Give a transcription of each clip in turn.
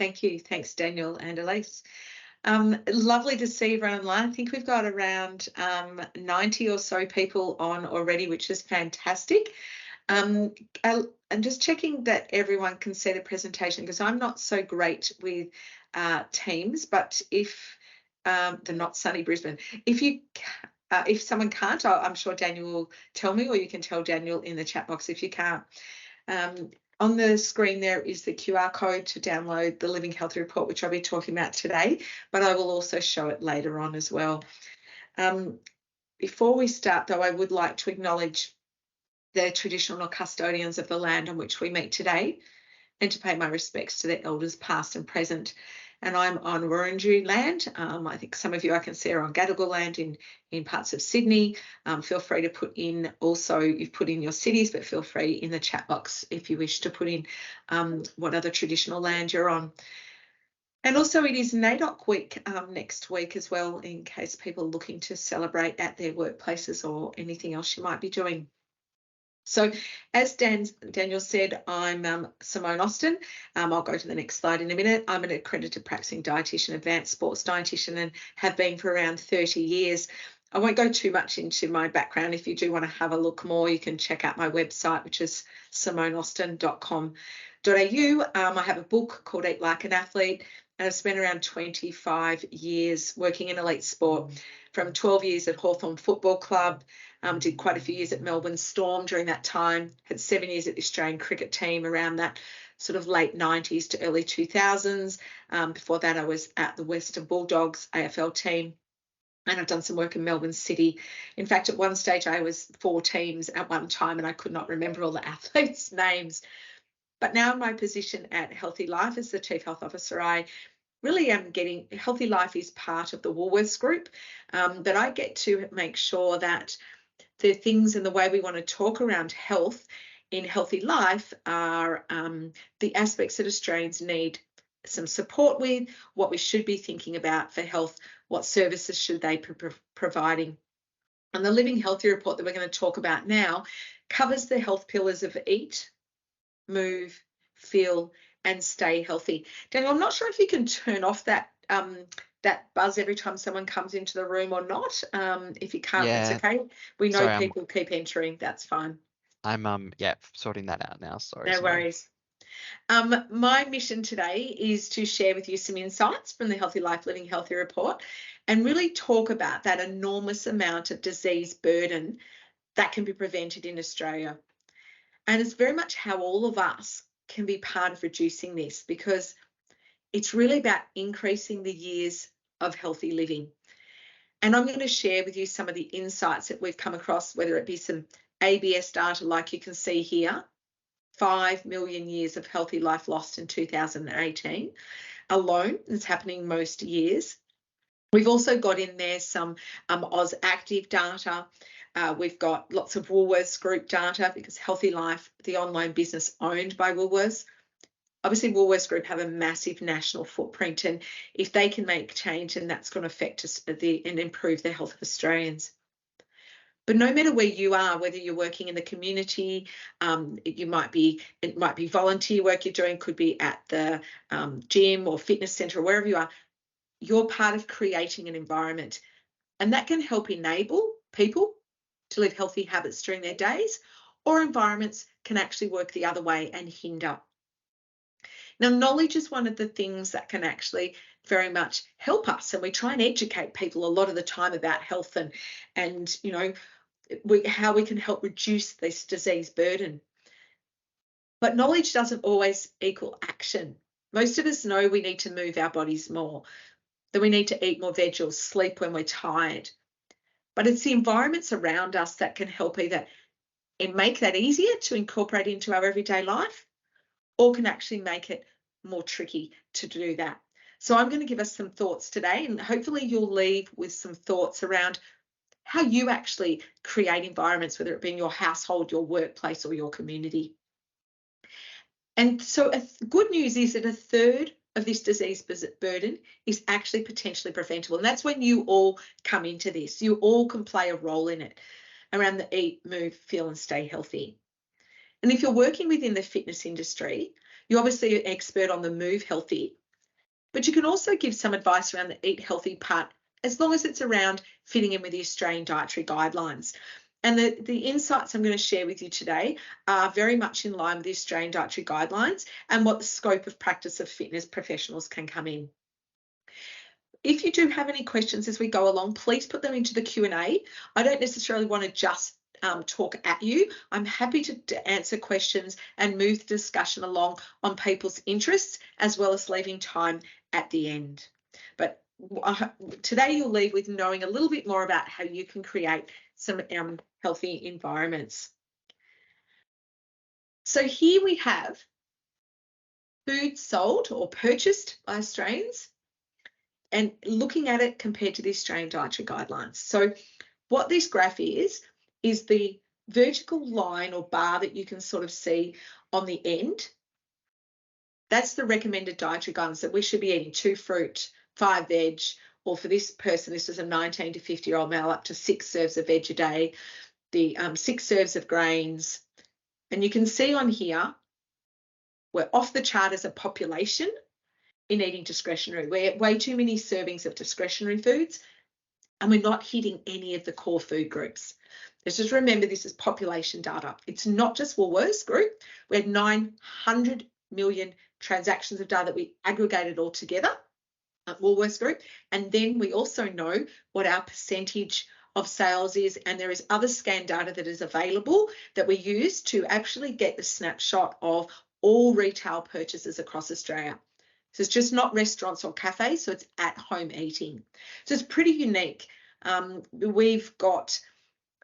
Thank you. Thanks, Daniel and Elise. Lovely to see everyone online. I think we've got around 90 or so people on already, which is fantastic. I'm just checking that everyone can see the presentation because I'm not so great with Teams, but if they're not sunny Brisbane, if someone can't, I'm sure Daniel will tell me, or you can tell Daniel in the chat box if you can't. On the screen there is the QR code to download the Living Healthy Report, which I'll be talking about today, but I will also show it later on as well. Before we start, though, I would like to acknowledge the traditional custodians of the land on which we meet today and to pay my respects to their elders past and present. And I'm on Wurundjeri land. I think some of you I can see are on Gadigal land in parts of Sydney. Feel free to put in also, you've put in your cities, but feel free in the chat box if you wish to put in what other traditional land you're on. And also it is NAIDOC week next week as well, in case people are looking to celebrate at their workplaces or anything else you might be doing. So as Daniel said, I'm Simone Austin. I'll go to the next slide in a minute. I'm an accredited practicing dietitian, advanced sports dietitian, and have been for around 30 years. I won't go too much into my background. If you do want to have a look more, you can check out my website, which is simoneaustin.com.au. I have a book called Eat Like an Athlete, and I've spent around 25 years working in elite sport, from 12 years at Hawthorn Football Club, did quite a few years at Melbourne Storm during that time, had 7 years at the Australian cricket team around that sort of late 90s to early 2000s. Before that, I was at the Western Bulldogs AFL team, and I've done some work in Melbourne City. In fact, at one stage, I was 4 teams at one time, and I could not remember all the athletes' names. But now in my position at Healthy Life as the Chief Health Officer, I really am getting, Healthy Life is part of the Woolworths Group, but I get to make sure that the things and the way we want to talk around health in Healthy Life are the aspects that Australians need some support with, what we should be thinking about for health, what services should they be providing. And the Living Healthy Report that we're going to talk about now covers the health pillars of eat, move, feel, and stay healthy. Daniel, I'm not sure if you can turn off that buzz every time someone comes into the room or not. If you can't, it's okay. We know people keep entering. That's fine. I'm sorting that out now. Sorry. No worries. My mission today is to share with you some insights from the Healthy Life Living Healthy Report and really talk about that enormous amount of disease burden that can be prevented in Australia. And it's very much how all of us can be part of reducing this, because it's really about increasing the years of healthy living. And I'm going to share with you some of the insights that we've come across, whether it be some ABS data like you can see here, 5 million years of healthy life lost in 2018 alone. It's happening most years. We've also got in there some Oz Active data. We've got lots of Woolworths Group data, because Healthy Life, the online business owned by Woolworths, obviously Woolworths Group have a massive national footprint, and if they can make change, then that's going to affect us and improve the health of Australians. But no matter where you are, whether you're working in the community, it might be volunteer work you're doing, could be at the gym or fitness centre or wherever you are, you're part of creating an environment, and that can help enable people to live healthy habits during their days, or environments can actually work the other way and hinder. Now, knowledge is one of the things that can actually very much help us, and we try and educate people a lot of the time about health and you know, how we can help reduce this disease burden. But knowledge doesn't always equal action. Most of us know we need to move our bodies more, that we need to eat more veg or sleep when we're tired. But it's the environments around us that can help either make that easier to incorporate into our everyday life, or can actually make it more tricky to do that. So I'm going to give us some thoughts today, and hopefully you'll leave with some thoughts around how you actually create environments, whether it be in your household, your workplace, or your community. And so good news is that 1/3 of this disease burden is actually potentially preventable. And that's when you all come into this. You all can play a role in it around the eat, move, feel, and stay healthy. And if you're working within the fitness industry, you're obviously an expert on the move healthy. But you can also give some advice around the eat healthy part, as long as it's around fitting in with the Australian Dietary Guidelines. And the insights I'm going to share with you today are very much in line with the Australian Dietary Guidelines and what the scope of practice of fitness professionals can come in. If you do have any questions as we go along, please put them into the Q&A. I don't necessarily want to just talk at you. I'm happy to answer questions and move the discussion along on people's interests, as well as leaving time at the end. But today you'll leave with knowing a little bit more about how you can create some healthy environments. So here we have food sold or purchased by Australians, and looking at it compared to the Australian Dietary Guidelines. So what this graph is the vertical line or bar that you can sort of see on the end. That's the recommended dietary guidelines that we should be eating 2 fruit, 5 veg, or for this person, this is a 19 to 50-year-old male, up to 6 serves of veg a day, the 6 serves of grains. And you can see on here, we're off the chart as a population in eating discretionary. We're way too many servings of discretionary foods, and we're not hitting any of the core food groups. Let's just remember, this is population data. It's not just Woolworths Group. We had 900 million transactions of data that we aggregated all together at Woolworths Group. And then we also know what our percentage of sales is, and there is other scan data that is available that we use to actually get the snapshot of all retail purchases across Australia. So it's just not restaurants or cafes, so it's at home eating. So it's pretty unique. We've got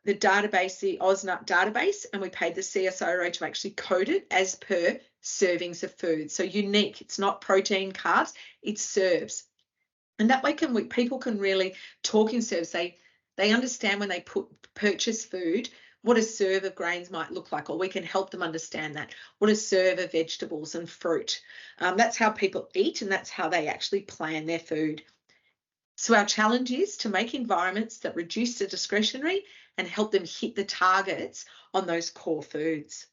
the database, the AusNut database, and we paid the CSIRO to actually code it as per servings of food. So unique, it's not protein, carbs, it's serves. And that way people can really talk in serves. They understand when they purchase food, what a serve of grains might look like, or we can help them understand that. What a serve of vegetables and fruit. That's how people eat, and that's how they actually plan their food. So our challenge is to make environments that reduce the discretionary and help them hit the targets on those core foods.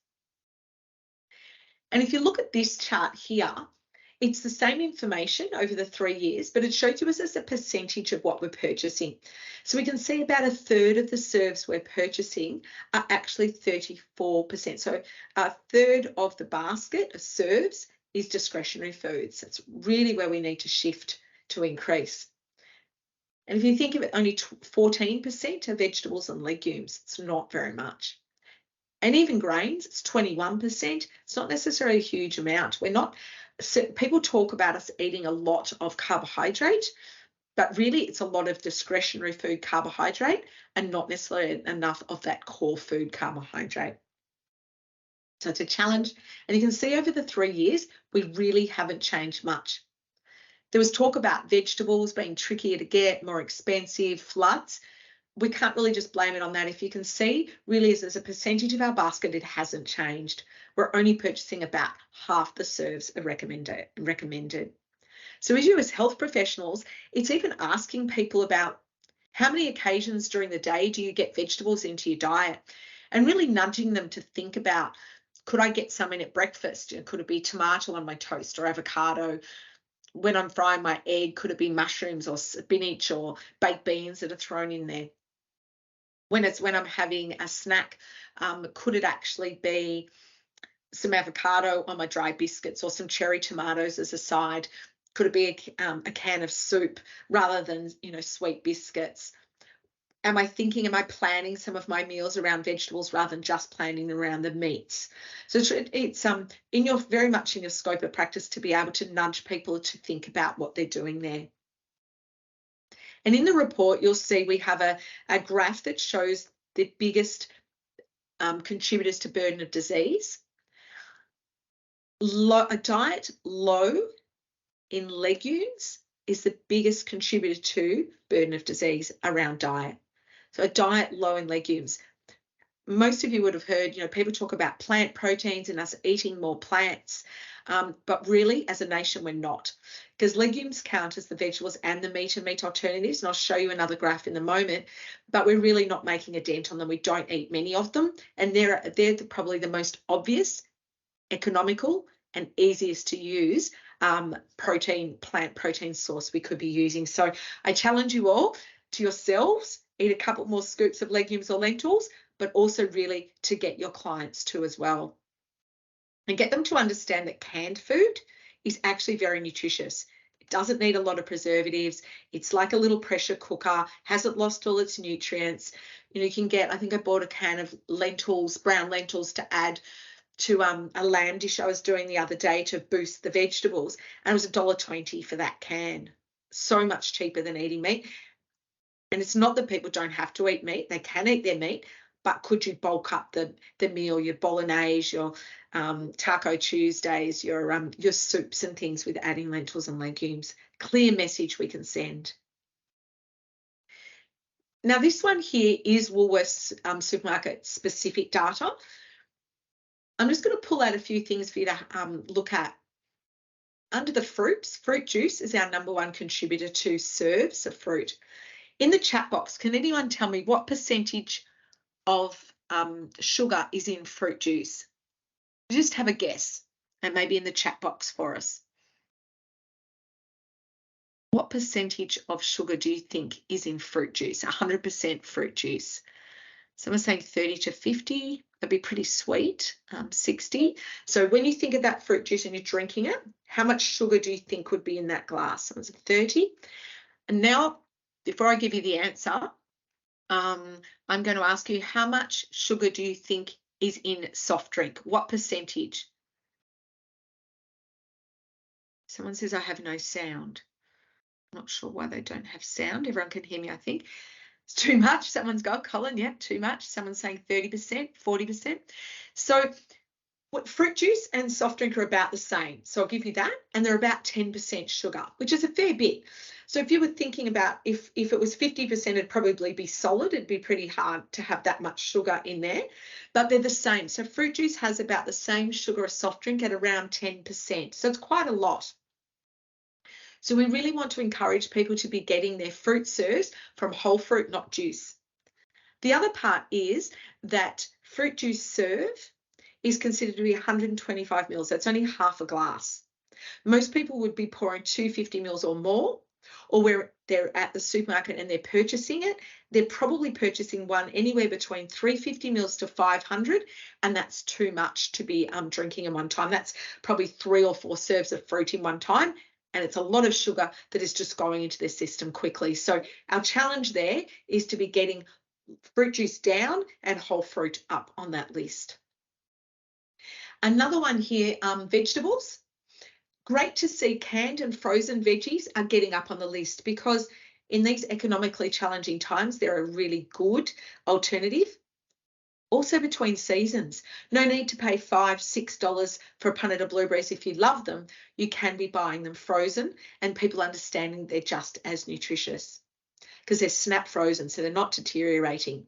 And if you look at this chart here, it's the same information over the 3 years, but it shows you as a percentage of what we're purchasing. So we can see about a third of the serves we're purchasing are actually 34%. So a third of the basket of serves is discretionary foods. That's really where we need to shift to increase. And if you think of it, only 14% are vegetables and legumes. It's not very much. And even grains, it's 21%. It's not necessarily a huge amount. People talk about us eating a lot of carbohydrate, but really it's a lot of discretionary food carbohydrate and not necessarily enough of that core food carbohydrate. So it's a challenge. And you can see over the 3 years, we really haven't changed much. There was talk about vegetables being trickier to get, more expensive, floods. We can't really just blame it on that. If you can see, really as a percentage of our basket, it hasn't changed. We're only purchasing about half the serves are recommended. So as you as health professionals, it's even asking people about how many occasions during the day do you get vegetables into your diet, and really nudging them to think about, could I get some in at breakfast? Could it be tomato on my toast or avocado? When I'm frying my egg, could it be mushrooms or spinach or baked beans that are thrown in there? When I'm having a snack, could it actually be some avocado on my dry biscuits or some cherry tomatoes as a side? Could it be a can of soup rather than, sweet biscuits? Am I planning some of my meals around vegetables rather than just planning around the meats? So it's very much in your scope of practice to be able to nudge people to think about what they're doing there. And in the report, you'll see we have a graph that shows the biggest contributors to burden of disease. A diet low in legumes is the biggest contributor to burden of disease around diet. So a diet low in legumes. Most of you would have heard, people talk about plant proteins and us eating more plants, but really as a nation, we're not, because legumes count as the vegetables and the meat and meat alternatives. And I'll show you another graph in a moment, but we're really not making a dent on them. We don't eat many of them. And they're probably the most obvious, economical, and easiest to use plant protein source we could be using. So I challenge you all to yourselves, eat a couple more scoops of legumes or lentils, but also really to get your clients to as well. And get them to understand that canned food is actually very nutritious. It doesn't need a lot of preservatives. It's like a little pressure cooker, hasn't lost all its nutrients. You can get, I think I bought a can of lentils, brown lentils, to add to a lamb dish I was doing the other day to boost the vegetables, and it was $1.20 for that can. So much cheaper than eating meat. And it's not that people don't have to eat meat. They can eat their meat, but could you bulk up the meal, your bolognese, your Taco Tuesdays, your soups and things with adding lentils and legumes? Clear message we can send. Now, this one here is Woolworths supermarket specific data. I'm just going to pull out a few things for you to look at. Under the fruits, fruit juice is our #1 contributor to serves of fruit. In the chat box, can anyone tell me what percentage of sugar is in fruit juice? Just have a guess, and maybe in the chat box for us. What percentage of sugar do you think is in fruit juice? 100% fruit juice. Someone's saying 30 to 50. That'd be pretty sweet. 60. So when you think of that fruit juice and you're drinking it, how much sugar do you think would be in that glass? Someone's at 30. And now, before I give you the answer, I'm going to ask you, how much sugar do you think is in soft drink? What percentage? Someone says I have no sound. I'm not sure why they don't have sound. Everyone can hear me, I think. It's too much. Someone's got Colin, yeah, too much. Someone's saying 30%, 40%. So what, fruit juice and soft drink are about the same. So I'll give you that. And they're about 10% sugar, which is a fair bit. So if you were thinking about if it was 50%, it'd probably be solid. It'd be pretty hard to have that much sugar in there, but they're the same. So fruit juice has about the same sugar as soft drink at around 10%. So it's quite a lot. So we really want to encourage people to be getting their fruit serves from whole fruit, not juice. The other part is that fruit juice serve is considered to be 125 mils. That's only half a glass. Most people would be pouring 250 mils or more, or where they're at the supermarket and they're purchasing it, they're probably purchasing one anywhere between 350 mils to 500, and that's too much to be drinking in one time. That's probably 3 or 4 serves of fruit in one time, and it's a lot of sugar that is just going into their system quickly. So our challenge there is to be getting fruit juice down and whole fruit up on that list. Another one here, vegetables. Great to see canned and frozen veggies are getting up on the list, because in these economically challenging times, they're a really good alternative. Also between seasons, no need to pay $5, $6 for a punnet of blueberries if you love them. You can be buying them frozen, and people understanding they're just as nutritious because they're snap frozen, so they're not deteriorating.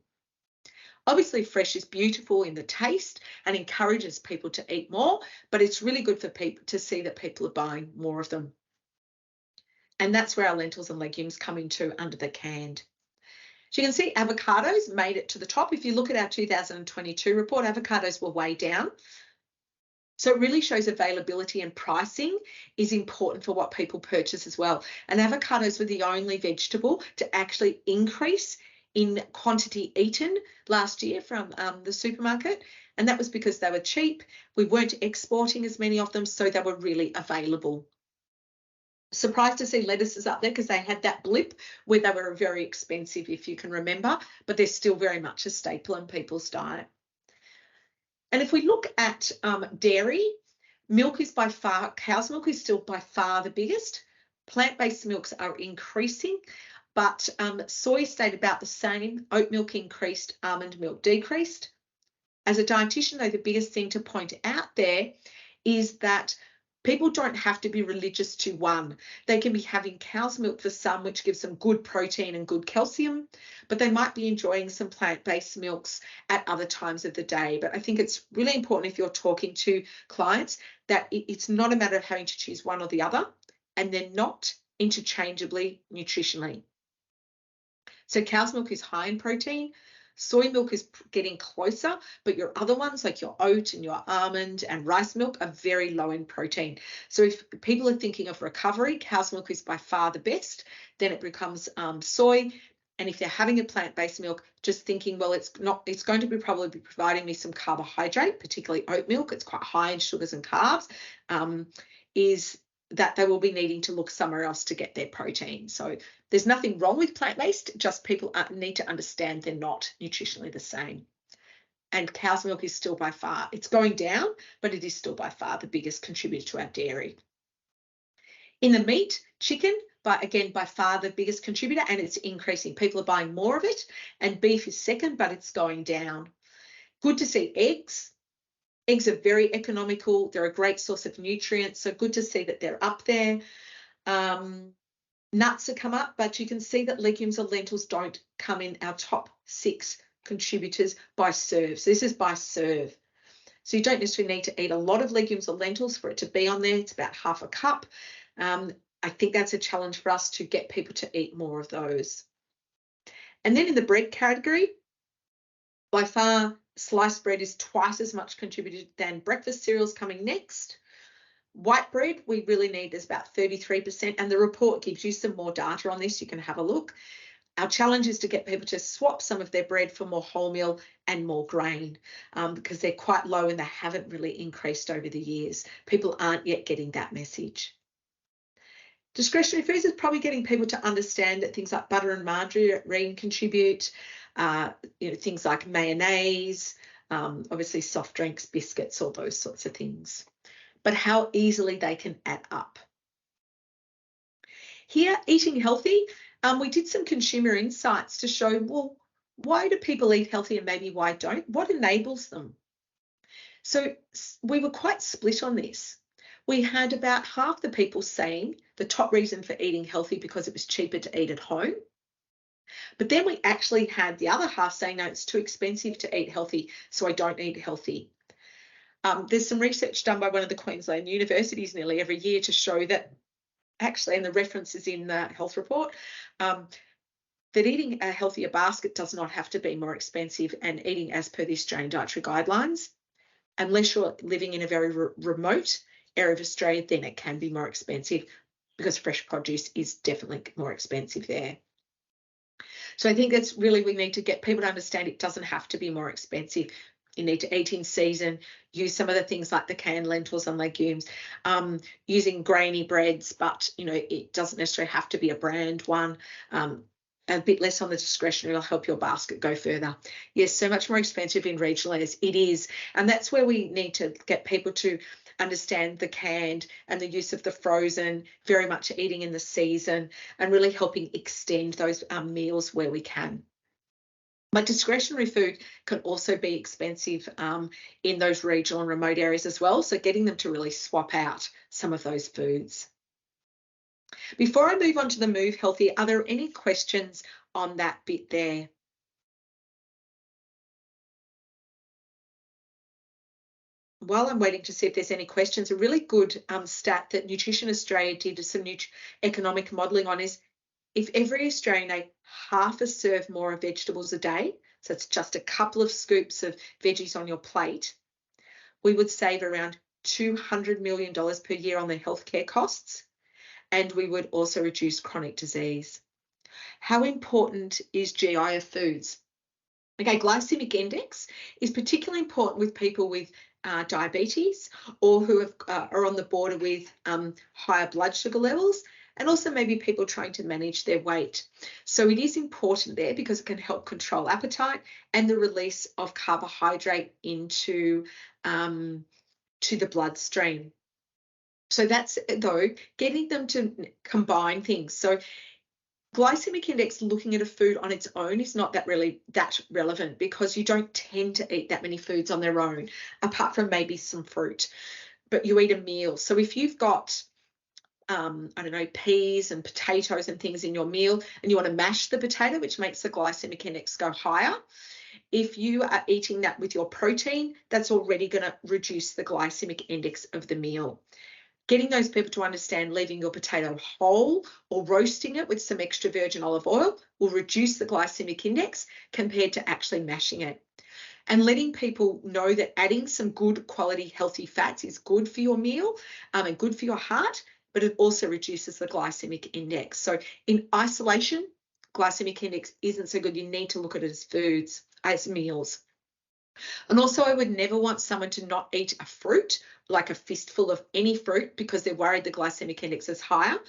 Obviously, fresh is beautiful in the taste and encourages people to eat more, but it's really good for people to see that people are buying more of them. And that's where our lentils and legumes come into under the canned. So you can see avocados made it to the top. If you look at our 2022 report, avocados were way down. So it really shows availability, and pricing is important for what people purchase as well. And avocados were the only vegetable to actually increase in quantity eaten last year from the supermarket. And that was because they were cheap. We weren't exporting as many of them, so they were really available. Surprised to see lettuces up there because they had that blip where they were very expensive, if you can remember, but they're still very much a staple in people's diet. And if we look at dairy, milk is by far, cow's milk is still by far the biggest. Plant-based milks are increasing, but soy stayed about the same. Oat milk increased, almond milk decreased. As a dietitian, though, the biggest thing to point out there is that people don't have to be religious to one. They can be having cow's milk for some, which gives them good protein and good calcium, but they might be enjoying some plant-based milks at other times of the day. But I think it's really important, if you're talking to clients, that it's not a matter of having to choose one or the other, and they're not interchangeably nutritionally. So cow's milk is high in protein. Soy milk is getting closer, but your other ones like your oat and your almond and rice milk are very low in protein. So if people are thinking of recovery, cow's milk is by far the best. Then it becomes soy. And if they're having a plant-based milk, just thinking, well, it's going to be probably be providing me some carbohydrate, particularly oat milk. It's quite high in sugars and carbs, is that they will be needing to look somewhere else to get their protein. So there's nothing wrong with plant-based, just people need to understand they're not nutritionally the same. And cow's milk is still by far, it's going down, but it is still by far the biggest contributor to our dairy. In the meat, chicken, but again, by far the biggest contributor, and it's increasing. People are buying more of it, and beef is second, but it's going down. Good to see eggs. Eggs are very economical. They're a great source of nutrients, so good to see that they're up there. Nuts have come up, but you can see that legumes or lentils don't come in our top 6 contributors by serve. So this is by serve. So you don't necessarily need to eat a lot of legumes or lentils for it to be on there. It's about half a cup. I think that's a challenge for us to get people to eat more of those. And then in the bread category, by far, sliced bread is twice as much contributed than breakfast cereals coming next. White bread, we really need is about 33%, and the report gives you some more data on this. You can have a look. Our challenge is to get people to swap some of their bread for more wholemeal and more grain because they're quite low and they haven't really increased over the years. People aren't yet getting that message. Discretionary foods is probably getting people to understand that things like butter and margarine contribute, things like mayonnaise, obviously soft drinks, biscuits, all those sorts of things, but how easily they can add up. Here, eating healthy, we did some consumer insights to show, well, why do people eat healthy and maybe why don't? What enables them? So we were quite split on this. We had about half the people saying the top reason for eating healthy because it was cheaper to eat at home. But then we actually had the other half saying, no, it's too expensive to eat healthy, so I don't eat healthy. There's some research done by one of the Queensland universities nearly every year to show that actually, and the reference is in the health report, that eating a healthier basket does not have to be more expensive, and eating as per the Australian Dietary Guidelines, unless you're living in a very remote area of Australia, then it can be more expensive because fresh produce is definitely more expensive there. So I think that's really, we need to get people to understand it doesn't have to be more expensive. You need to eat in season, use some of the things like the canned lentils and legumes, using grainy breads, but it doesn't necessarily have to be a brand one. A bit less on the discretionary will help your basket go further. Yes, so much more expensive in regional areas. It is. And that's where we need to get people to understand the canned and the use of the frozen, very much eating in the season, and really helping extend those meals where we can. But discretionary food can also be expensive in those regional and remote areas as well. So getting them to really swap out some of those foods. Before I move on to the Move Healthy, are there any questions on that bit there? While I'm waiting to see if there's any questions, a really good stat that Nutrition Australia did some economic modelling on is if every Australian ate half a serve more of vegetables a day, so it's just a couple of scoops of veggies on your plate, we would save around $200 million per year on their healthcare costs, and we would also reduce chronic disease. How important is GI of foods? Okay, glycemic index is particularly important with people with diabetes or who are on the border with higher blood sugar levels, and also maybe people trying to manage their weight. So it is important there because it can help control appetite and the release of carbohydrate into to the bloodstream. So that's, though, getting them to combine things. So glycemic index, looking at a food on its own, is not that relevant because you don't tend to eat that many foods on their own, apart from maybe some fruit, but you eat a meal. So if you've got peas and potatoes and things in your meal, and you want to mash the potato, which makes the glycemic index go higher, if you are eating that with your protein, that's already going to reduce the glycemic index of the meal. Getting those people to understand leaving your potato whole or roasting it with some extra virgin olive oil will reduce the glycemic index compared to actually mashing it. And letting people know that adding some good quality healthy fats is good for your meal and good for your heart, but it also reduces the glycemic index. So in isolation, glycemic index isn't so good. You need to look at it as foods, as meals. And also, I would never want someone to not eat a fruit, like a fistful of any fruit, because they're worried the glycemic index is higher.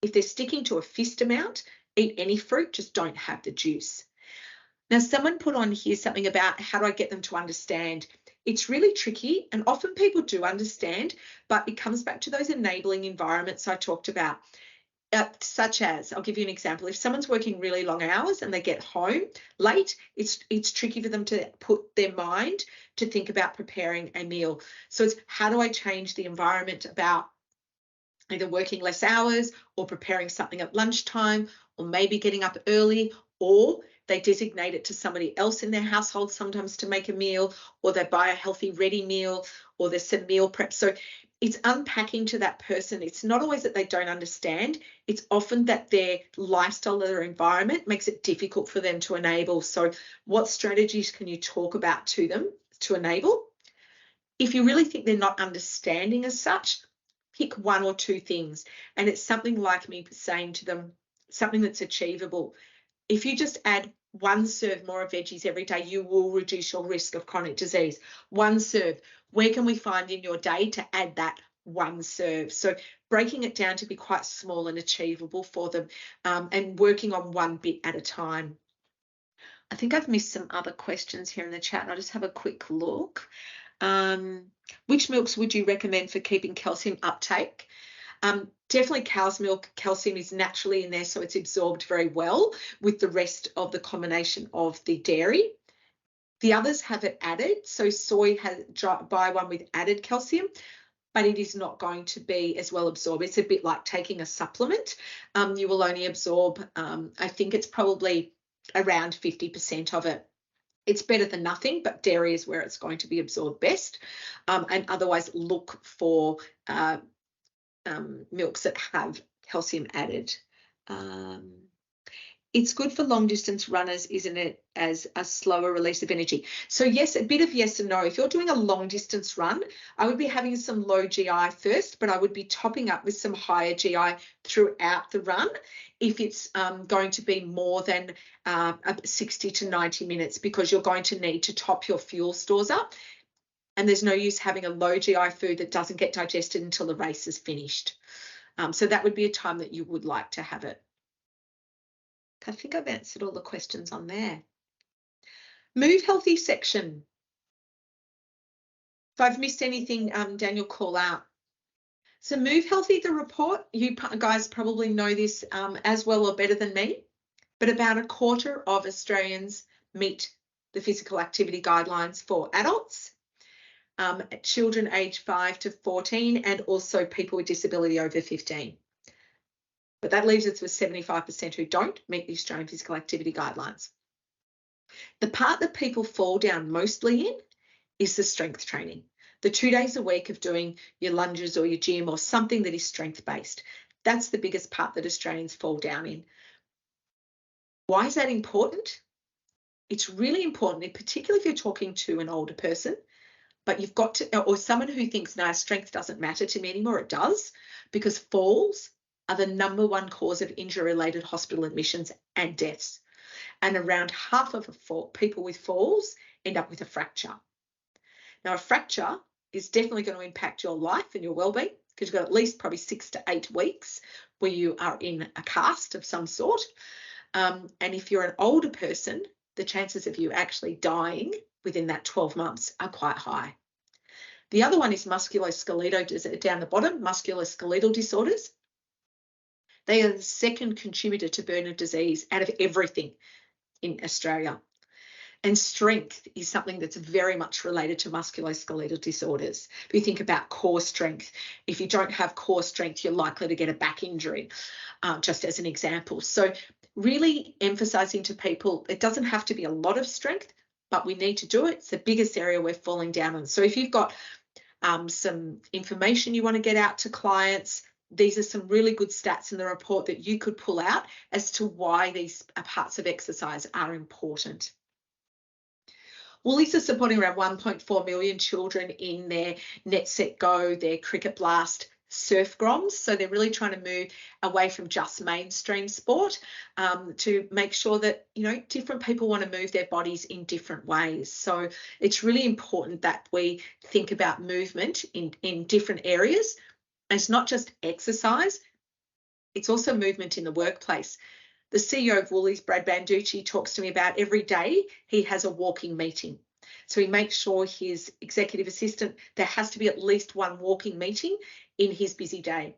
If they're sticking to a fist amount, eat any fruit, just don't have the juice. Now, someone put on here something about how do I get them to understand. It's really tricky, and often people do understand, but it comes back to those enabling environments I talked about. Such as, I'll give you an example. If someone's working really long hours and they get home late, it's tricky for them to put their mind to think about preparing a meal. So it's how do I change the environment about either working less hours or preparing something at lunchtime, or maybe getting up early, or they designate it to somebody else in their household sometimes to make a meal, or they buy a healthy ready meal, or there's some meal prep. So it's unpacking to that person. It's not always that they don't understand. It's often that their lifestyle or their environment makes it difficult for them to enable. So what strategies can you talk about to them to enable? If you really think they're not understanding as such, pick one or two things. And it's something like me saying to them, something that's achievable. If you just add one serve more of veggies every day, you will reduce your risk of chronic disease. One serve. Where can we find in your day to add that one serve? So breaking it down to be quite small and achievable for them, and working on one bit at a time. I think I've missed some other questions here in the chat. I'll just have a quick look. Which milks would you recommend for keeping calcium uptake? Definitely cow's milk. Calcium is naturally in there, so it's absorbed very well with the rest of the combination of the dairy. The others have it added, so soy buy one with added calcium, but it is not going to be as well absorbed. It's a bit like taking a supplement. You will only absorb, I think it's probably around 50% of it. It's better than nothing, but dairy is where it's going to be absorbed best. And otherwise look for milks that have calcium added. It's good for long distance runners, isn't it, as a slower release of energy? So yes, a bit of yes and no. If you're doing a long distance run, I would be having some low GI first, but I would be topping up with some higher GI throughout the run if it's going to be more than 60 to 90 minutes, because you're going to need to top your fuel stores up. And there's no use having a low GI food that doesn't get digested until the race is finished. So that would be a time that you would like to have it. I think I've answered all the questions on there. Move healthy section. If I've missed anything, Daniel, call out. So Move Healthy, the report, you guys probably know this as well or better than me, but about a quarter of Australians meet the physical activity guidelines for adults, children aged 5 to 14, and also people with disability over 15. But that leaves us with 75% who don't meet the Australian Physical Activity Guidelines. The part that people fall down mostly in is the strength training. The 2 days a week of doing your lunges or your gym or something that is strength-based. That's the biggest part that Australians fall down in. Why is that important? It's really important, particularly if you're talking to an older person, but you've got to, or someone who thinks, no, strength doesn't matter to me anymore. It does, because falls are the #1 cause of injury-related hospital admissions and deaths. And around half of people with falls end up with a fracture. Now, a fracture is definitely going to impact your life and your well-being, because you've got at least probably 6 to 8 weeks where you are in a cast of some sort. And if you're an older person, the chances of you actually dying within that 12 months are quite high. The other one is musculoskeletal, down the bottom, musculoskeletal disorders. They are the second contributor to burden of disease out of everything in Australia. And strength is something that's very much related to musculoskeletal disorders. If you think about core strength, if you don't have core strength, you're likely to get a back injury, just as an example. So really emphasising to people, it doesn't have to be a lot of strength, but we need to do it. It's the biggest area we're falling down on. So if you've got some information you want to get out to clients. These are some really good stats in the report that you could pull out as to why these parts of exercise are important. Woolies are supporting around 1.4 million children in their Net Set Go, their Cricket Blast surf groms. So they're really trying to move away from just mainstream sport to make sure that, you know, different people want to move their bodies in different ways. So it's really important that we think about movement in different areas. And it's not just exercise, it's also movement in the workplace. The CEO of Woolies, Brad Banducci, talks to me about every day he has a walking meeting. So he makes sure his executive assistant, there has to be at least one walking meeting in his busy day.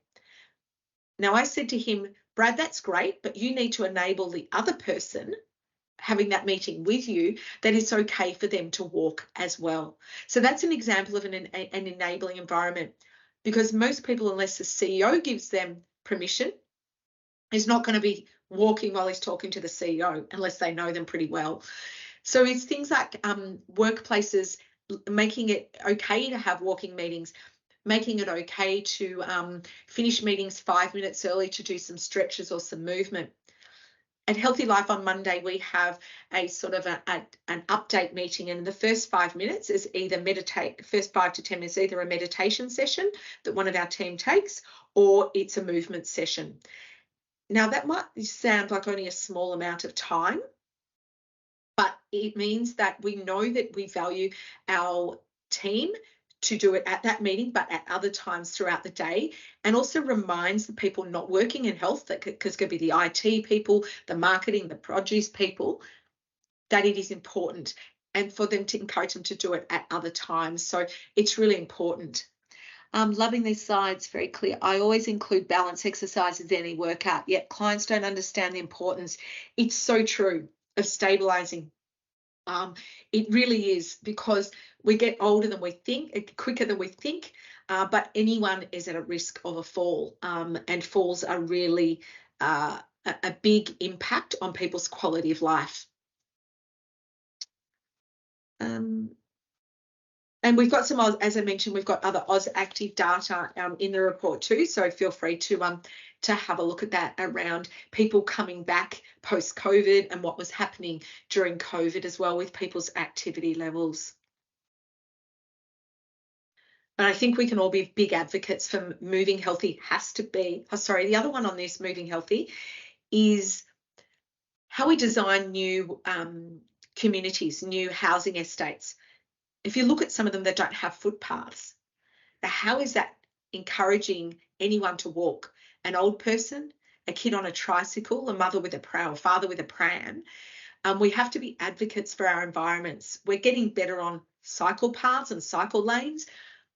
Now, I said to him, Brad, that's great, but you need to enable the other person having that meeting with you that it's okay for them to walk as well. So that's an example of an enabling environment, because most people, unless the CEO gives them permission, is not going to be walking while he's talking to the CEO unless they know them pretty well. So it's things like workplaces making it okay to have walking meetings, making it okay to finish meetings 5 minutes early to do some stretches or some movement. At Healthy Life on Monday, we have a sort of an update meeting, and in the first 5 minutes is either first 5 to 10 minutes, either a meditation session that one of our team takes, or it's a movement session. Now, that might sound like only a small amount of time, but it means that we know that we value our team to do it at that meeting, but at other times throughout the day, and also reminds the people not working in health, that because it could be the IT people, the marketing, the produce people, that it is important, and for them to encourage them to do it at other times. So it's really important. Loving these slides, very clear. I always include balance exercises in any workout, yet clients don't understand the importance. It's so true of stabilizing. It really is, because we get older than we think, quicker than we think, but anyone is at a risk of a fall, and falls are really a big impact on people's quality of life. And we've got some, as I mentioned, we've got other Oz Active data in the report too, so feel free to have a look at that around people coming back post-COVID and what was happening during COVID as well with people's activity levels. And I think we can all be big advocates for moving healthy. Has to be, the other one on this, moving healthy, is how we design new communities, new housing estates. If you look at some of them that don't have footpaths, how is that encouraging anyone to walk? An old person, a kid on a tricycle, a mother with a pram, a father with a pram. We have to be advocates for our environments. We're getting better on cycle paths and cycle lanes,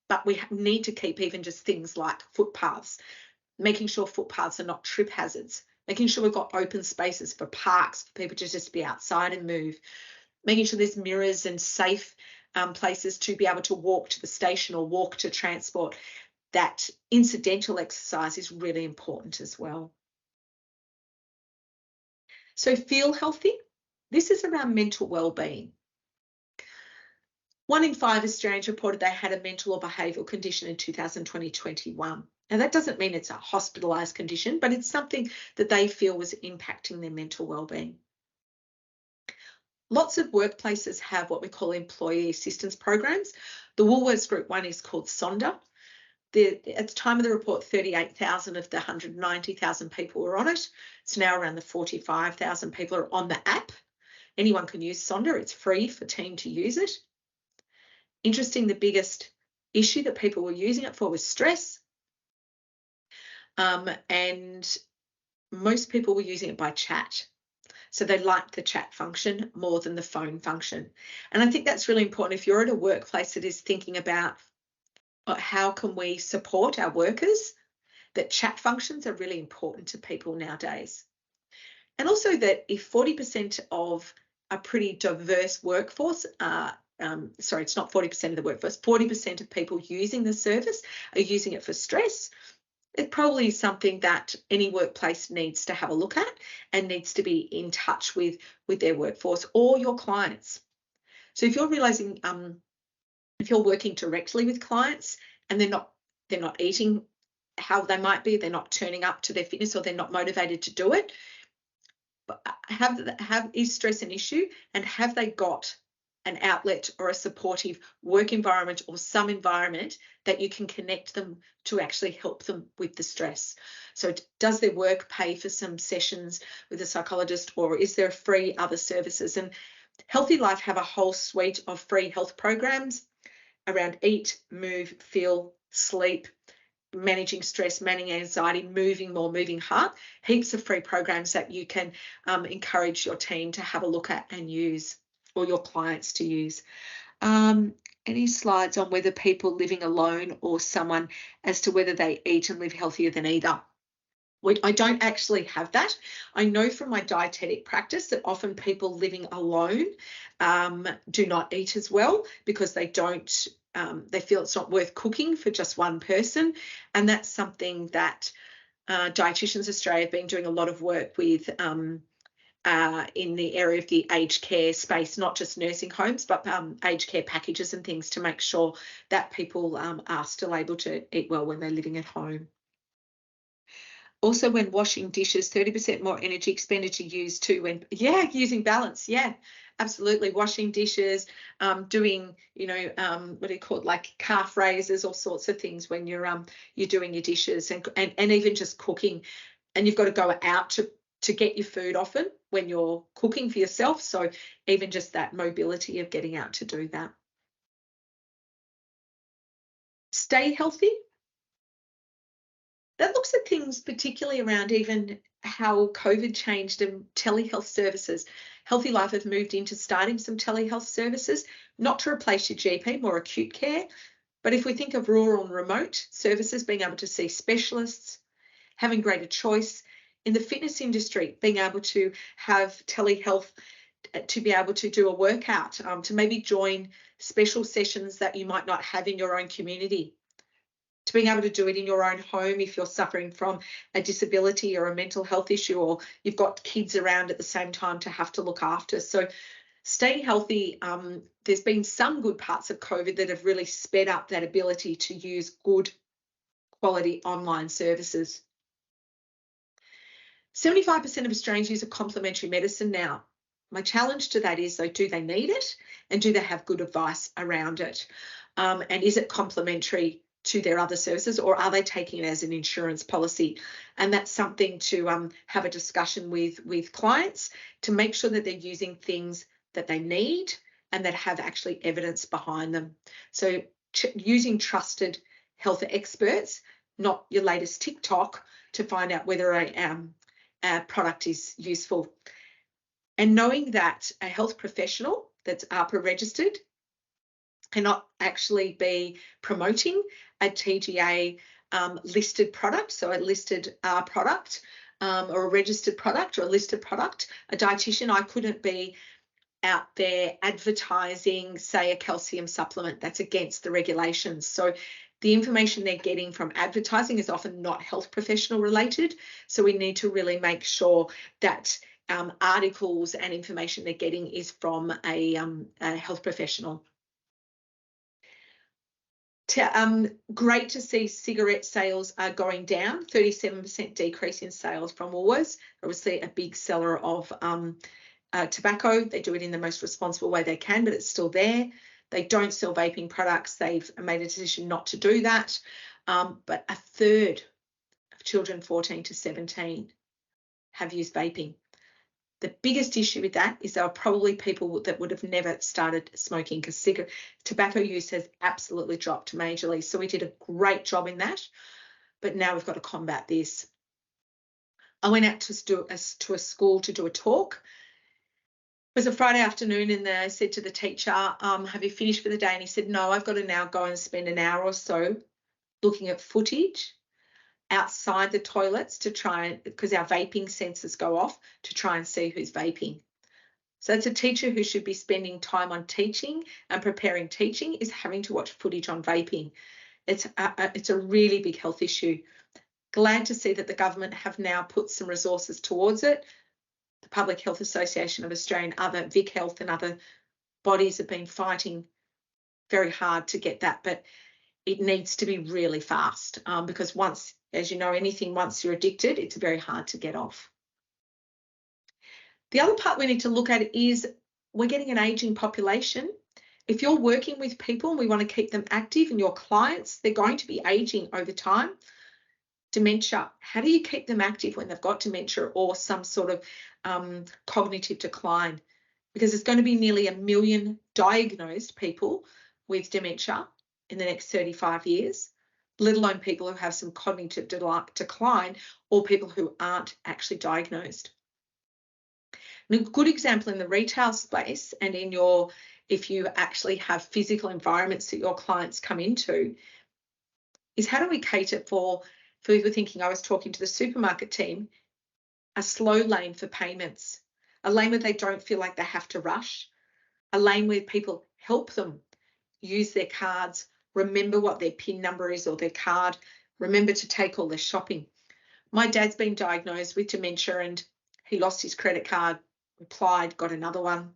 but we need to keep even just things like footpaths, making sure footpaths are not trip hazards, making sure we've got open spaces for parks for people to just be outside and move, making sure there's mirrors and safe places to be able to walk to the station or walk to transport. That incidental exercise is really important as well. So feel healthy. This is around mental wellbeing. 1 in 5 Australians reported they had a mental or behavioural condition in 2020-21. Now, that doesn't mean it's a hospitalised condition, but it's something that they feel was impacting their mental wellbeing. Lots of workplaces have what we call employee assistance programs. The Woolworths Group one is called Sonder. At the time of the report, 38,000 of the 190,000 people were on it. It's now around the 45,000 people are on the app. Anyone can use Sonder. It's free for team to use it. Interesting, the biggest issue that people were using it for was stress. And most people were using it by chat. So they liked the chat function more than the phone function. And I think that's really important. If you're at a workplace that is thinking about how can we support our workers, that chat functions are really important to people nowadays. And also that if 40% of a pretty diverse workforce it's not 40% of the workforce, 40% of people using the service are using it for stress, it probably is something that any workplace needs to have a look at and needs to be in touch with their workforce or your clients. So if you're realising If you're working directly with clients and they're not eating how they might be, they're not turning up to their fitness, or they're not motivated to do it, but is stress an issue, and have they got an outlet or a supportive work environment or some environment that you can connect them to actually help them with the stress? So does their work pay for some sessions with a psychologist, or is there free other services? And Healthy Life have a whole suite of free health programs around eat, move, feel, sleep, managing stress, managing anxiety, moving more, moving heart. Heaps of free programs that you can encourage your team to have a look at and use, or your clients to use. Any slides on whether people living alone or someone, as to whether they eat and live healthier than either? I don't actually have that. I know from my dietetic practice that often people living alone do not eat as well, because they don't, they feel it's not worth cooking for just one person. And that's something that Dietitians Australia have been doing a lot of work with in the area of the aged care space, not just nursing homes, but aged care packages and things, to make sure that people are still able to eat well when they're living at home. Also, when washing dishes, 30% more energy expenditure used too when, using balance. Yeah, absolutely. Washing dishes, doing, what do you call it, like calf raises, all sorts of things when you're doing your dishes, and even just cooking. And you've got to go out to get your food often when you're cooking for yourself. So even just that mobility of getting out to do that. Stay healthy. That looks at things particularly around even how COVID changed telehealth services. Healthy Life have moved into starting some telehealth services, not to replace your GP, more acute care. But if we think of rural and remote services, being able to see specialists, having greater choice. In the fitness industry, being able to have telehealth to be able to do a workout, to maybe join special sessions that you might not have in your own community, to being able to do it in your own home if you're suffering from a disability or a mental health issue, or you've got kids around at the same time to have to look after. So staying healthy, there's been some good parts of COVID that have really sped up that ability to use good quality online services. 75% of Australians use a complementary medicine now. My challenge to that is, though, do they need it, and do they have good advice around it? And is it complementary to their other services, or are they taking it as an insurance policy? And that's something to have a discussion with clients, to make sure that they're using things that they need and that have actually evidence behind them. So using trusted health experts, not your latest TikTok, to find out whether a product is useful. And knowing that a health professional that's ARPA registered cannot actually be promoting a TGA listed product, so a listed product, or a registered product, or a listed product. A dietitian, I couldn't be out there advertising, say, a calcium supplement. That's against the regulations. So the information they're getting from advertising is often not health professional related. So we need to really make sure that articles and information they're getting is from a health professional. Great to see cigarette sales are going down, 37% decrease in sales from Woolworths. Obviously a big seller of tobacco. They do it in the most responsible way they can, but it's still there. They don't sell vaping products. They've made a decision not to do that. But a third of children 14 to 17 have used vaping. The biggest issue with that is there are probably people that would have never started smoking, because tobacco use has absolutely dropped majorly. So we did a great job in that, but now we've got to combat this. I went out to a school to do a talk. It was a Friday afternoon, and I said to the teacher, have you finished for the day? And he said, no, I've got to now go and spend an hour or so looking at footage outside the toilets to try, because our vaping sensors go off, to try and see who's vaping. So it's a teacher who should be spending time on teaching and preparing teaching is having to watch footage on vaping. It's a really big health issue. Glad to see that the government have now put some resources towards it. The Public Health Association of Australia and other Vic Health and other bodies have been fighting very hard to get that, but it needs to be really fast because once, as you know, once you're addicted, it's very hard to get off. The other part we need to look at is we're getting an aging population. If you're working with people and we want to keep them active and your clients, they're going to be aging over time. Dementia, how do you keep them active when they've got dementia or some sort of cognitive decline? Because there's going to be nearly 1 million diagnosed people with dementia in the next 35 years, let alone people who have some cognitive decline or people who aren't actually diagnosed. And a good example in the retail space and if you actually have physical environments that your clients come into, is how do we cater for people thinking, I was talking to the supermarket team, a slow lane for payments, a lane where they don't feel like they have to rush, a lane where people help them use their cards, remember what their PIN number is or their card, remember to take all their shopping. My dad's been diagnosed with dementia and he lost his credit card, replied, got another one.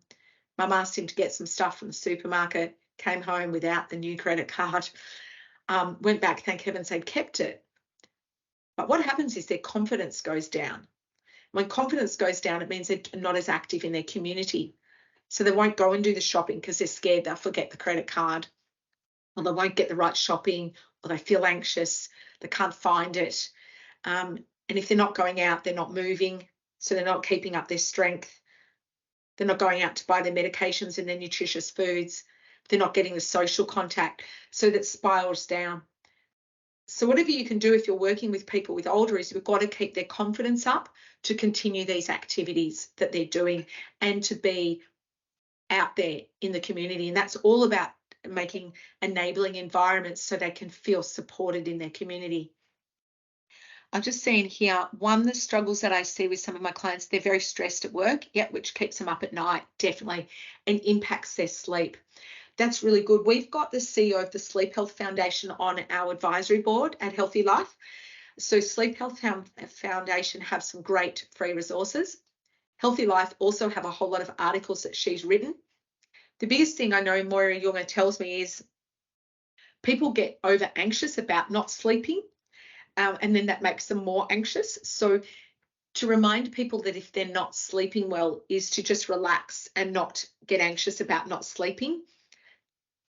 Mum asked him to get some stuff from the supermarket, came home without the new credit card, went back, thank heavens they'd kept it. But what happens is their confidence goes down. When confidence goes down, it means they're not as active in their community. So they won't go and do the shopping because they're scared they'll forget the credit card, or they won't get the right shopping, or they feel anxious, they can't find it. And if they're not going out, they're not moving, so they're not keeping up their strength. They're not going out to buy their medications and their nutritious foods. They're not getting the social contact, so that spirals down. So whatever you can do if you're working with people with older is we've got to keep their confidence up to continue these activities that they're doing and to be out there in the community. And that's all about making enabling environments so they can feel supported in their community. I've just seen here, one of the struggles that I see with some of my clients, they're very stressed at work, which keeps them up at night, definitely, and impacts their sleep. That's really good. We've got the CEO of the Sleep Health Foundation on our advisory board at Healthy Life. So Sleep Health Foundation have some great free resources. Healthy Life also have a whole lot of articles that she's written. The biggest thing I know Moira Junger tells me is people get over anxious about not sleeping, and then that makes them more anxious. So to remind people that if they're not sleeping well is to just relax and not get anxious about not sleeping.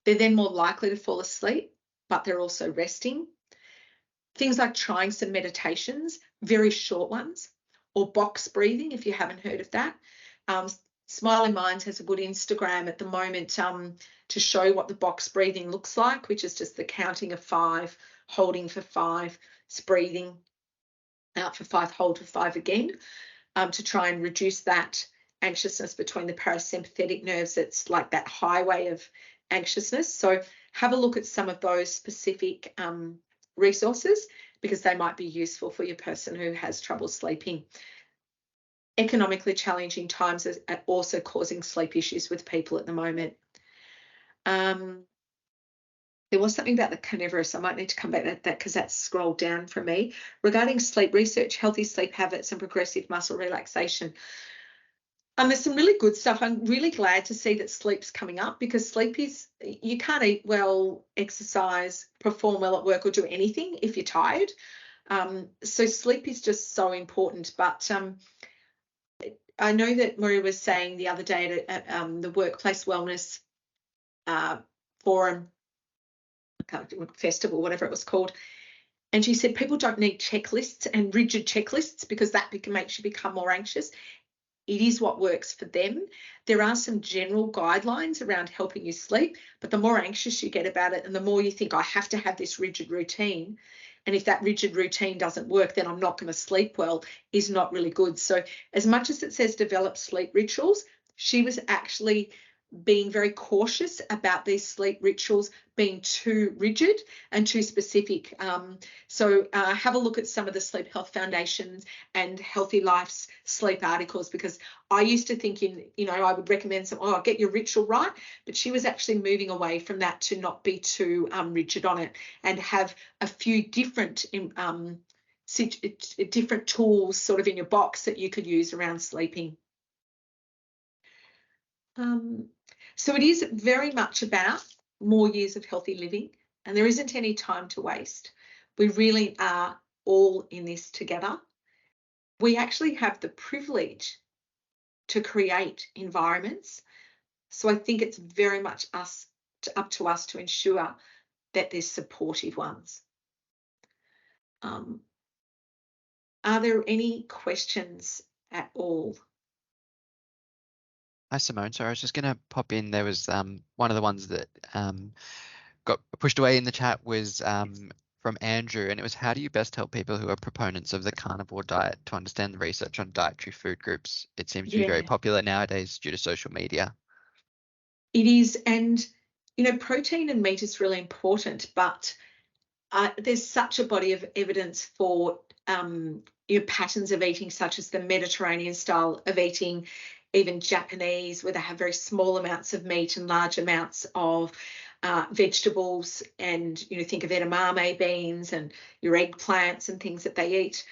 They're then more likely to fall asleep, but they're also resting. Things like trying some meditations, very short ones, or box breathing, if you haven't heard of that. Smiling Minds has a good Instagram at the moment to show what the box breathing looks like, which is just the counting of 5, holding for 5, breathing out for 5, hold for 5 again, to try and reduce that anxiousness between the parasympathetic nerves. It's like that highway of anxiousness. So have a look at some of those specific resources because they might be useful for your person who has trouble sleeping. Economically challenging times are also causing sleep issues with people at the moment. There was something about the carnivorous. I might need to come back to that because that's scrolled down for me. Regarding sleep research, healthy sleep habits and progressive muscle relaxation. There's some really good stuff. I'm really glad to see that sleep's coming up because sleep is, you can't eat well, exercise, perform well at work or do anything if you're tired. So sleep is just so important. But I know that Maria was saying the other day at the Workplace Wellness Forum, festival, whatever it was called, and she said people don't need checklists and rigid checklists because that makes you become more anxious. It is what works for them. There are some general guidelines around helping you sleep, but the more anxious you get about it and the more you think, I have to have this rigid routine, and if that rigid routine doesn't work, then I'm not going to sleep well, is not really good. So as much as it says develop sleep rituals, she was actually being very cautious about these sleep rituals being too rigid and too specific. So have a look at some of the Sleep Health Foundations and Healthy Life's sleep articles, because I used to think I would recommend get your ritual right, but she was actually moving away from that to not be too rigid on it and have a few different tools sort of in your box that you could use around sleeping. So it is very much about more years of healthy living, and there isn't any time to waste. We really are all in this together. We actually have the privilege to create environments. So I think it's very much up to us to ensure that there's supportive ones. Are there any questions at all? Hi, Simone. Sorry, I was just going to pop in. There was one of the ones that got pushed away in the chat was from Andrew, and it was, how do you best help people who are proponents of the carnivore diet to understand the research on dietary food groups? It seems to be very popular nowadays due to social media. It is, and protein and meat is really important, but there's such a body of evidence for patterns of eating, such as the Mediterranean style of eating, even Japanese, where they have very small amounts of meat and large amounts of vegetables, and think of edamame beans and your eggplants and things that they eat.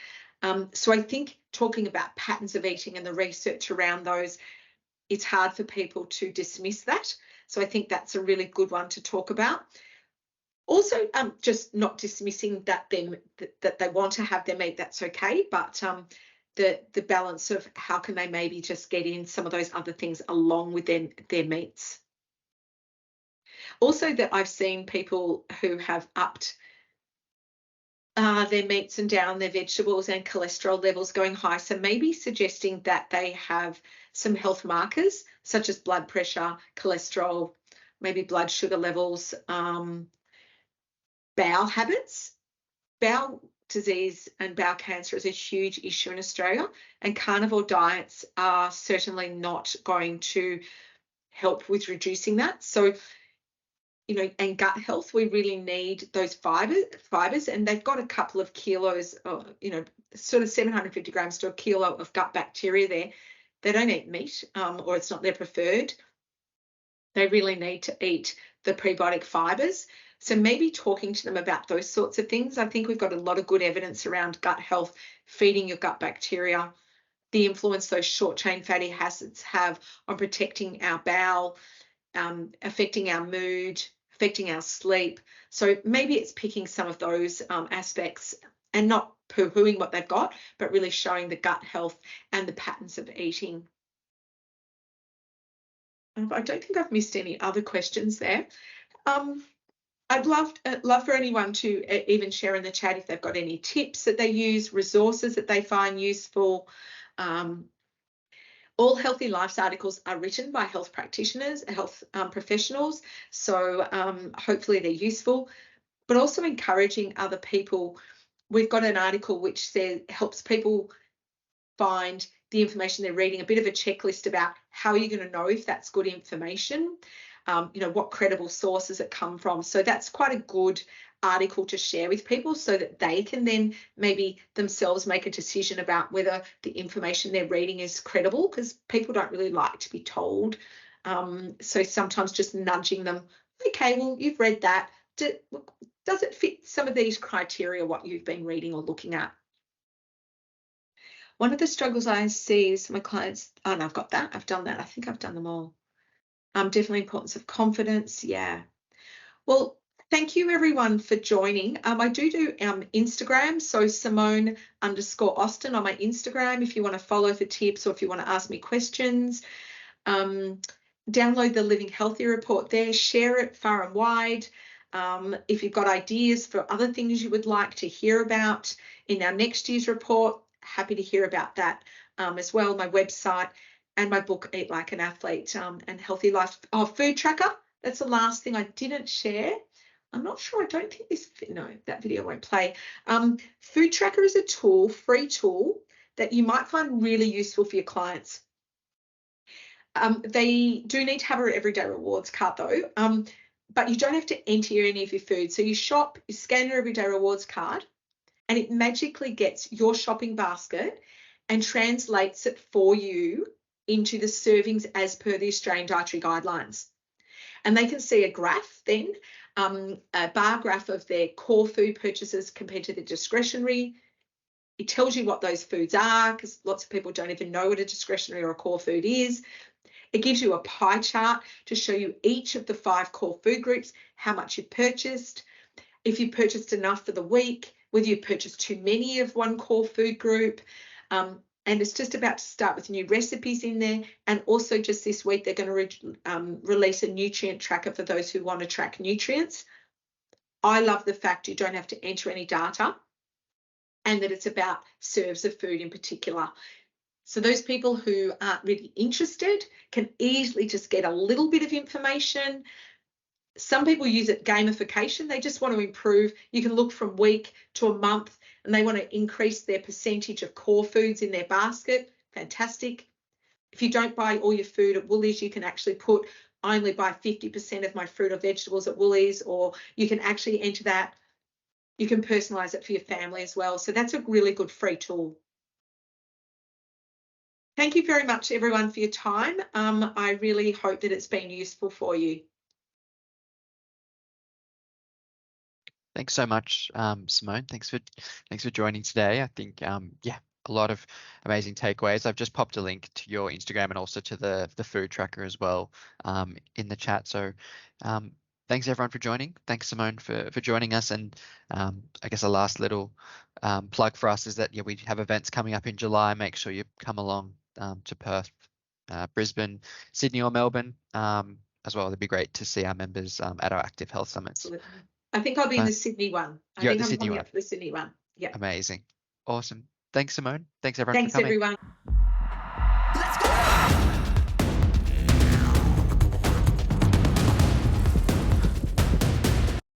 So I think talking about patterns of eating and the research around those, it's hard for people to dismiss that. So I think that's a really good one to talk about. Also, just not dismissing that they want to have their meat, that's okay, but the balance of how can they maybe just get in some of those other things along with their meats. Also, that I've seen people who have upped their meats and down their vegetables and cholesterol levels going high. So maybe suggesting that they have some health markers such as blood pressure, cholesterol, maybe blood sugar levels, bowel habits. Bowel disease and bowel cancer is a huge issue in Australia, and carnivore diets are certainly not going to help with reducing that. So and gut health, we really need those fibers, and they've got a couple of kilos, sort of 750 grams to a kilo of gut bacteria there. They don't eat meat, or it's not their preferred. They really need to eat the prebiotic fibers. So maybe talking to them about those sorts of things. I think we've got a lot of good evidence around gut health, feeding your gut bacteria, the influence those short chain fatty acids have on protecting our bowel, affecting our mood, affecting our sleep. So maybe it's picking some of those aspects and not poo-hooing what they've got, but really showing the gut health and the patterns of eating. I don't think I've missed any other questions there. I'd love for anyone to even share in the chat if they've got any tips that they use, resources that they find useful. All Healthy Life's articles are written by health practitioners, health professionals, so hopefully they're useful, but also encouraging other people. We've got an article which helps people find the information they're reading, a bit of a checklist about how you're going to know if that's good information, what credible sources it come from. So that's quite a good article to share with people so that they can then maybe themselves make a decision about whether the information they're reading is credible, because people don't really like to be told. So sometimes just nudging them, okay, well, you've read that. Does it fit some of these criteria, what you've been reading or looking at? One of the struggles I see is my clients, oh, no, I've got that. I've done that. I think I've done them all. Definitely importance of confidence. Yeah. Well, thank you everyone for joining. I do Instagram, so Simone_Austin on my Instagram if you want to follow for tips or if you want to ask me questions. Download the Living Healthy report there, share it far and wide. If you've got ideas for other things you would like to hear about in our next year's report, happy to hear about that as well. My website and my book, Eat Like an Athlete, and Healthy Life. Oh, food tracker. That's the last thing I didn't share. I'm not sure. I don't think that video won't play. Food tracker is a tool, free tool, that you might find really useful for your clients. They do need to have an everyday rewards card though, but you don't have to enter any of your food. So you shop, you scan your everyday rewards card, and it magically gets your shopping basket and translates it for you into the servings as per the Australian Dietary Guidelines. And they can see a graph then, a bar graph of their core food purchases compared to the discretionary. It tells you what those foods are, because lots of people don't even know what a discretionary or a core food is. It gives you a pie chart to show you each of the 5 core food groups, how much you've purchased, if you've purchased enough for the week, whether you've purchased too many of one core food group. And it's just about to start with new recipes in there. And also just this week, they're going to release a nutrient tracker for those who want to track nutrients. I love the fact you don't have to enter any data and that it's about serves of food in particular. So those people who aren't really interested can easily just get a little bit of information. Some people use it gamification. They just want to improve. You can look from week to a month and they want to increase their percentage of core foods in their basket. Fantastic. If you don't buy all your food at Woolies, you can actually put, I only buy 50% of my fruit or vegetables at Woolies, or you can actually enter that. You can personalize it for your family as well. So that's a really good free tool. Thank you very much, everyone, for your time. I really hope that it's been useful for you. Thanks so much, Simone. Thanks for joining today. I think yeah, a lot of amazing takeaways. I've just popped a link to your Instagram and also to the food tracker as well in the chat. So thanks everyone for joining. Thanks Simone for joining us. And I guess a last little plug for us is that we have events coming up in July. Make sure you come along to Perth, Brisbane, Sydney or Melbourne as well. It'd be great to see our members at our Active Health Summits. Absolutely. I think I'll be in the Sydney one. I think I'm coming up for the Sydney one. Yeah. Amazing. Awesome. Thanks, Simone. Thanks everyone Thanks, for coming. Everyone.